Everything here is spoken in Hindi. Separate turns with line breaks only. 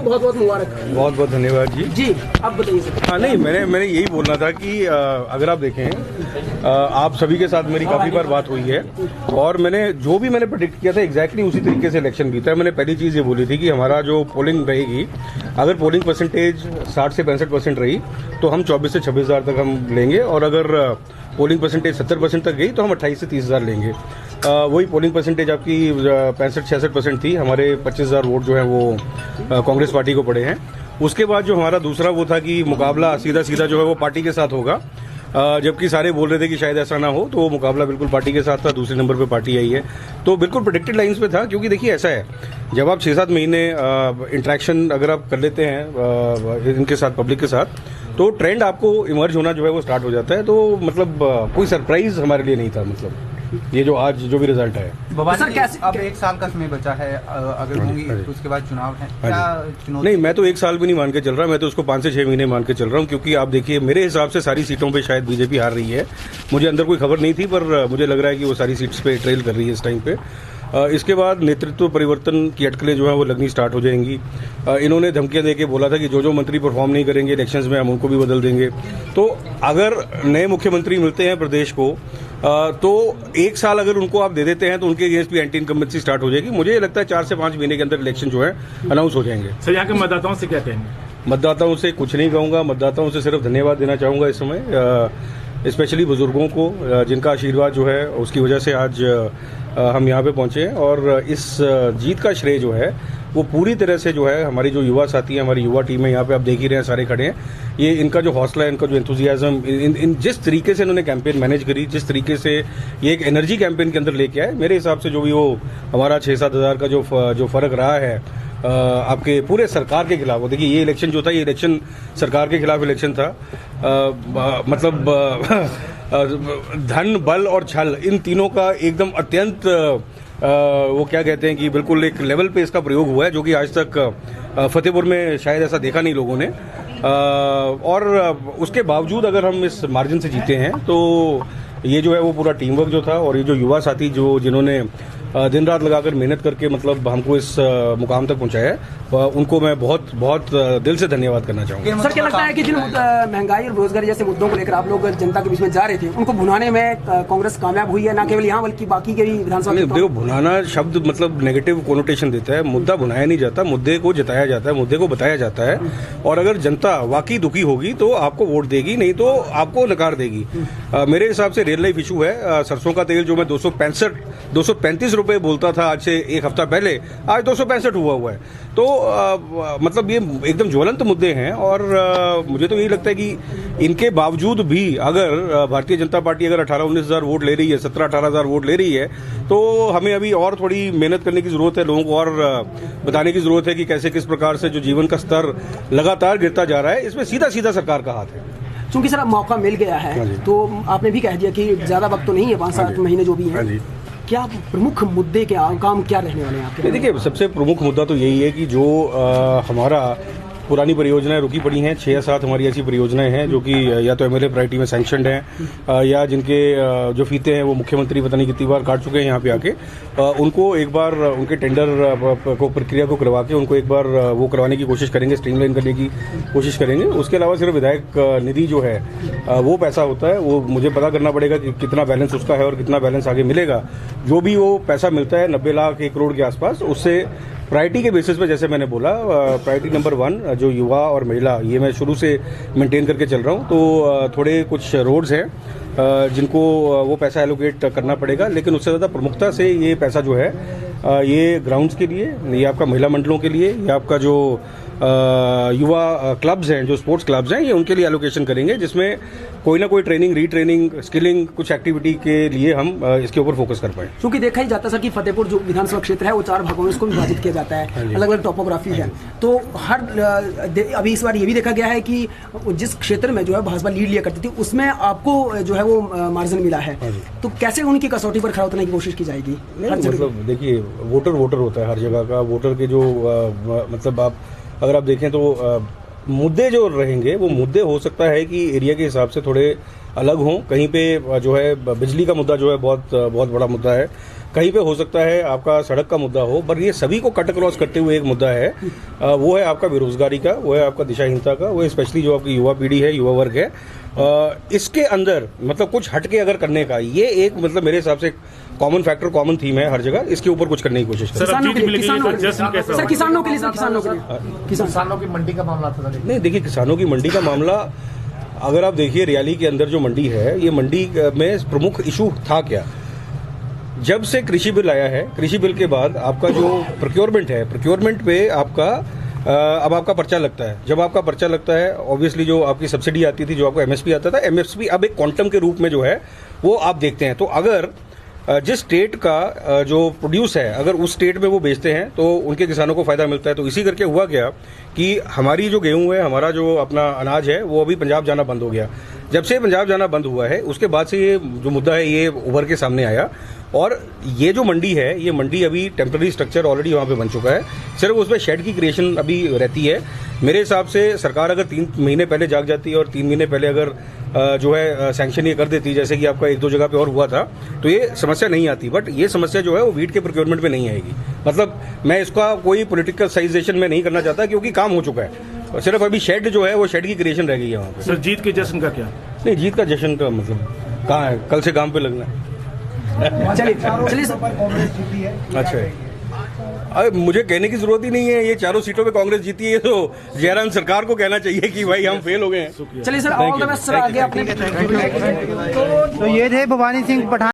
आपको बहुत बहुत मुबारक।
बहुत बहुत धन्यवाद जी।
जी आप बताइए सर।
हाँ नहीं, मैंने यही बोलना था कि अगर आप देखें, आप सभी के साथ मेरी काफ़ी बार बात हुई है और मैंने जो भी मैंने प्रेडिक्ट किया था एग्जैक्टली उसी तरीके से इलेक्शन बीता है। मैंने पहली चीज़ ये बोली थी कि हमारा जो पोलिंग रहेगी, अगर पोलिंग परसेंटेज 60 से 65% रही तो हम 24 से 26 हज़ार तक हम लेंगे, और अगर पोलिंग परसेंटेज 70% तक गई तो हम 28 से 30 हज़ार लेंगे। वही पोलिंग परसेंटेज आपकी 65-66% थी। हमारे 25,000 वोट जो है वो कांग्रेस पार्टी को पड़े हैं। उसके बाद जो हमारा दूसरा वो था कि मुकाबला सीधा सीधा जो है वो पार्टी के साथ होगा, जबकि सारे बोल रहे थे कि शायद ऐसा ना हो, तो वो मुकाबला बिल्कुल पार्टी के साथ था। दूसरे नंबर पे पार्टी आई है, तो बिल्कुल प्रेडिक्टेड लाइंस पे था। क्योंकि देखिए ऐसा है, जब आप 6-7 महीने इंटरेक्शन अगर आप कर लेते हैं इनके साथ, पब्लिक के साथ, तो ट्रेंड आपको इमर्ज होना जो है वो स्टार्ट हो जाता है। तो मतलब कोई सरप्राइज हमारे लिए नहीं था, मतलब ये जो आज जो भी रिजल्ट है।
सर कैसे अब 1 साल का समय बचा है, अगर होंगी तो उसके बाद चुनाव है, क्या चुनौती?
नहीं, मैं तो 1 साल भी नहीं मान के चल रहा, मैं तो उसको 5 से 6 महीने मान के चल रहा हूँ। क्योंकि आप देखिए, मेरे हिसाब से सारी सीटों पे शायद बीजेपी हार रही है। मुझे अंदर कोई खबर नहीं थी, पर मुझे लग रहा है कि वो सारी सीट्स पे ट्रेल कर रही है इस टाइम पे। इसके बाद नेतृत्व परिवर्तन की अटकलें जो है वो लगनी स्टार्ट हो जाएंगी। इन्होंने धमकियां देके बोला था कि जो मंत्री परफॉर्म नहीं करेंगे इलेक्शंस में हम उनको भी बदल देंगे। तो अगर नए मुख्यमंत्री मिलते हैं प्रदेश को, तो 1 साल अगर उनको आप दे देते हैं तो उनके अगेंस्ट भी एंटी इनकम्बेंसी स्टार्ट हो जाएगी। मुझे लगता है 4 से 5 महीने के अंदर इलेक्शन जो है अनाउंस हो जाएंगे।
सर यहाँ के मतदाताओं से क्या कहेंगे?
मतदाताओं से कुछ नहीं कहूंगा, मतदाताओं से सिर्फ धन्यवाद देना चाहूंगा इस समय, स्पेशली बुजुर्गों को, जिनका आशीर्वाद जो है उसकी वजह से आज हम यहाँ पे पहुंचे हैं। और इस जीत का श्रेय जो है वो पूरी तरह से जो है हमारी जो युवा साथी हैं, हमारी युवा टीम है, यहाँ पे आप देख ही रहे हैं सारे खड़े हैं। ये इनका जो हौसला है, इनका जो एंथुजियाज्म, इन जिस तरीके से इन्होंने कैंपेन मैनेज करी, जिस तरीके से ये एक एनर्जी कैंपेन के अंदर लेके आए, मेरे हिसाब से जो भी वो हमारा 6-7 हज़ार का जो फर्क रहा है आपके पूरे सरकार के खिलाफ। देखिए ये इलेक्शन जो था, ये इलेक्शन सरकार के खिलाफ इलेक्शन था। मतलब धन, बल और छल, इन तीनों का एकदम अत्यंत वो क्या कहते हैं कि बिल्कुल एक लेवल पे इसका प्रयोग हुआ है, जो कि आज तक फतेहपुर में शायद ऐसा देखा नहीं लोगों ने। और उसके बावजूद अगर हम इस मार्जिन से जीते हैं, तो ये जो है वो पूरा टीम वर्क जो था, और ये जो युवा साथी जिन्होंने दिन रात लगाकर मेहनत करके मतलब हमको इस मुकाम तक पहुंचाया है, उनको मैं बहुत बहुत दिल से धन्यवाद करना चाहूंगा।
सर क्या लगता है कि जिन महंगाई और रोजगार जैसे मुद्दों को लेकर आप लोग जनता के बीच में जा रहे थे, उनको भुनाने में कांग्रेस कामयाब हुई है, ना केवल यहाँ बल्कि बाकी के भी विधानसभा?
देखो, भुनाना शब्द मतलब नेगेटिव कोनोटेशन देता है। मुद्दा भुनाया नहीं जाता, मुद्दे को जताया जाता है, मुद्दे को बताया जाता है। और अगर जनता वाकई दुखी होगी तो आपको वोट देगी, नहीं तो आपको नकार देगी। मेरे हिसाब से रियल लाइफ इशू है। सरसों का तेल जो मैं 235 रुपए बोलता था आज से 1 हफ्ता पहले, आज 265 हुआ है। तो मतलब ये एकदम ज्वलंत मुद्दे हैं। और मुझे तो यही लगता है कि इनके बावजूद भी अगर भारतीय जनता पार्टी अगर 18-19 हज़ार वोट ले रही है, 17-18 हज़ार वोट ले रही है, तो हमें अभी और थोड़ी मेहनत करने की जरूरत है। लोगों को और बताने की जरूरत है कि कैसे किस प्रकार से जो जीवन का स्तर लगातार गिरता जा रहा है, इसमें सीधा सीधा सरकार का हाथ है।
क्योंकि सर अब मौका मिल गया है, तो आपने भी कह दिया कि ज्यादा वक्त तो नहीं है, 5-7 महीने जो भी है। क्या प्रमुख मुद्दे के काम क्या रहने वाले हैं आपके?
देखिए, सबसे प्रमुख मुद्दा तो यही है कि जो हमारा पुरानी परियोजनाएं रुकी पड़ी हैं, 6 या 7 हमारी ऐसी परियोजनाएं हैं जो कि या तो एमएलए प्रायोरिटी में सैंक्शनड हैं, या जिनके जो फीते हैं वो मुख्यमंत्री पता नहीं कितनी बार काट चुके हैं यहाँ पे आके। उनको एक बार उनके टेंडर को प्रक्रिया को करवा के उनको एक बार वो करवाने की कोशिश करेंगे, स्ट्रीमलाइन करने की कोशिश करेंगे। उसके अलावा सिर्फ विधायक निधि जो है वो पैसा होता है, वो मुझे पता करना पड़ेगा कि कितना बैलेंस उसका है और कितना बैलेंस आगे मिलेगा। जो भी वो पैसा मिलता है 90 लाख 1 करोड़ के आसपास, उससे प्रायोरिटी के बेसिस पे, जैसे मैंने बोला, प्रायोरिटी नंबर 1 जो युवा और महिला, ये मैं शुरू से मेंटेन करके चल रहा हूँ। तो थोड़े कुछ रोड्स हैं जिनको वो पैसा एलोकेट करना पड़ेगा, लेकिन उससे ज़्यादा प्रमुखता से ये पैसा जो है ये ग्राउंड्स के लिए, ये आपका महिला मंडलों के लिए, ये आपका जो युवा क्लब्स हैं, जो स्पोर्ट्स क्लब्स हैं, ये उनके लिए एलोकेशन करेंगे, जिसमें कोई ना कोई ट्रेनिंग, रीट्रेनिंग, स्किलिंग, कुछ एक्टिविटी के लिए हम इसके ऊपर फोकस कर पाए।
क्योंकि देखा ही जाता है सर कि फतेहपुर जो विधानसभा क्षेत्र है वो 4 भागों में इसको विभाजित किया जाता है, अलग अलग टोपोग्राफी है। तो हर अभी इस बार ये भी देखा गया है कि जिस क्षेत्र में जो है भाजपा लीड लिया करती थी, उसमें आपको जो है वो मार्जिन मिला है। तो कैसे उनकी कसौटी पर खरा उतरने की कोशिश की जाएगी?
मतलब देखिए, वोटर होता है हर जगह का। वोटर के जो मतलब अगर आप देखें तो मुद्दे जो रहेंगे वो मुद्दे हो सकता है कि एरिया के हिसाब से थोड़े अलग हों, कहीं पे जो है बिजली का मुद्दा जो है बहुत बड़ा मुद्दा है, कहीं पे हो सकता है आपका सड़क का मुद्दा हो, पर ये सभी को कट क्रॉस करते हुए एक मुद्दा है, वो है आपका बेरोजगारी का, वो है आपका दिशाहीनता का, वो स्पेशली जो आपकी युवा पीढ़ी है, युवा वर्ग है। इसके अंदर मतलब कुछ हटके अगर करने का ये एक मतलब मेरे हिसाब से कॉमन फैक्टर, कॉमन थीम है हर जगह, इसके ऊपर कुछ करने की कोशिश करें।
किसानों के लिए
किसानों की मंडी का मामला था।
नहीं देखिए, किसानों की मंडी का मामला अगर आप देखिए रियाली के अंदर जो मंडी है, ये मंडी में प्रमुख इशू था क्या? जब से कृषि बिल आया है, कृषि बिल के बाद आपका जो प्रोक्योरमेंट है, प्रोक्योरमेंट पे आपका अब आपका पर्चा लगता है। जब आपका पर्चा लगता है, ऑब्वियसली जो आपकी सब्सिडी आती थी, जो आपको एमएसपी आता था, एमएसपी अब एक क्वांटम के रूप में जो है वो आप देखते हैं। तो अगर जिस स्टेट का जो प्रोड्यूस है, अगर उस स्टेट में वो बेचते हैं तो उनके किसानों को फायदा मिलता है। तो इसी करके हुआ क्या कि हमारी जो गेहूं है, हमारा जो अपना अनाज है, वो अभी पंजाब जाना बंद हो गया। जब से पंजाब जाना बंद हुआ है, उसके बाद से ये जो मुद्दा है ये उभर के सामने आया। और ये जो मंडी है, ये मंडी अभी टेम्पररी स्ट्रक्चर ऑलरेडी वहाँ पे बन चुका है, सिर्फ उसमें शेड की क्रिएशन अभी रहती है। मेरे हिसाब से सरकार अगर 3 महीने पहले जाग जाती और 3 महीने पहले अगर जो है सैंक्शन ये कर देती, जैसे कि आपका 1-2 जगह पे और हुआ था, तो ये समस्या नहीं आती। बट ये समस्या जो है वो वीट के प्रोक्योरमेंट पे नहीं आएगी। मतलब मैं इसका कोई पॉलिटिकल साइजेशन में नहीं करना चाहता, क्योंकि काम हो चुका है और सिर्फ अभी शेड जो है वो शेड की क्रिएशन रह गई है वहाँ पे।
सर, जीत के जश्न का क्या?
नहीं, जीत का जश्न का मतलब कहाँ है? कल से काम पे लगना है।
चलिए
अच्छा, अब मुझे कहने की जरूरत ही नहीं है, ये 4 सीटों पे कांग्रेस जीती है, तो जयराम सरकार को कहना चाहिए कि भाई हम फेल हो गए हैं।
चलिए sir, all the best sir, आगे अपने
तो ये थे भवानी सिंह पठान।